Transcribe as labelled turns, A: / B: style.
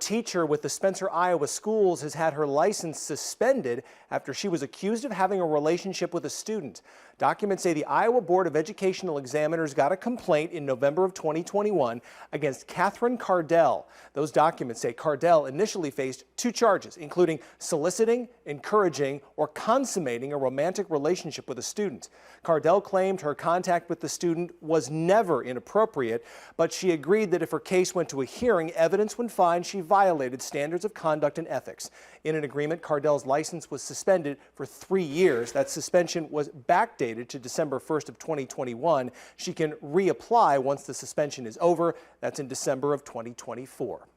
A: teacher with the Spencer, Iowa schools has had her license suspended after she was accused of having a relationship with a student. Documents say the Iowa Board of Educational Examiners got a complaint in November of 2021 against Catherine Cardell. Those documents say Cardell initially faced 2 charges, including soliciting, encouraging, or consummating a romantic relationship with a student. Cardell claimed her contact with the student was never inappropriate, but she agreed that if her case went to a hearing, evidence would find she violated standards of conduct and ethics. In an agreement, Cardell's license was suspended for 3 years. That suspension was backdated to December 1st of 2021. She can reapply once the suspension is over. That's in December of 2024.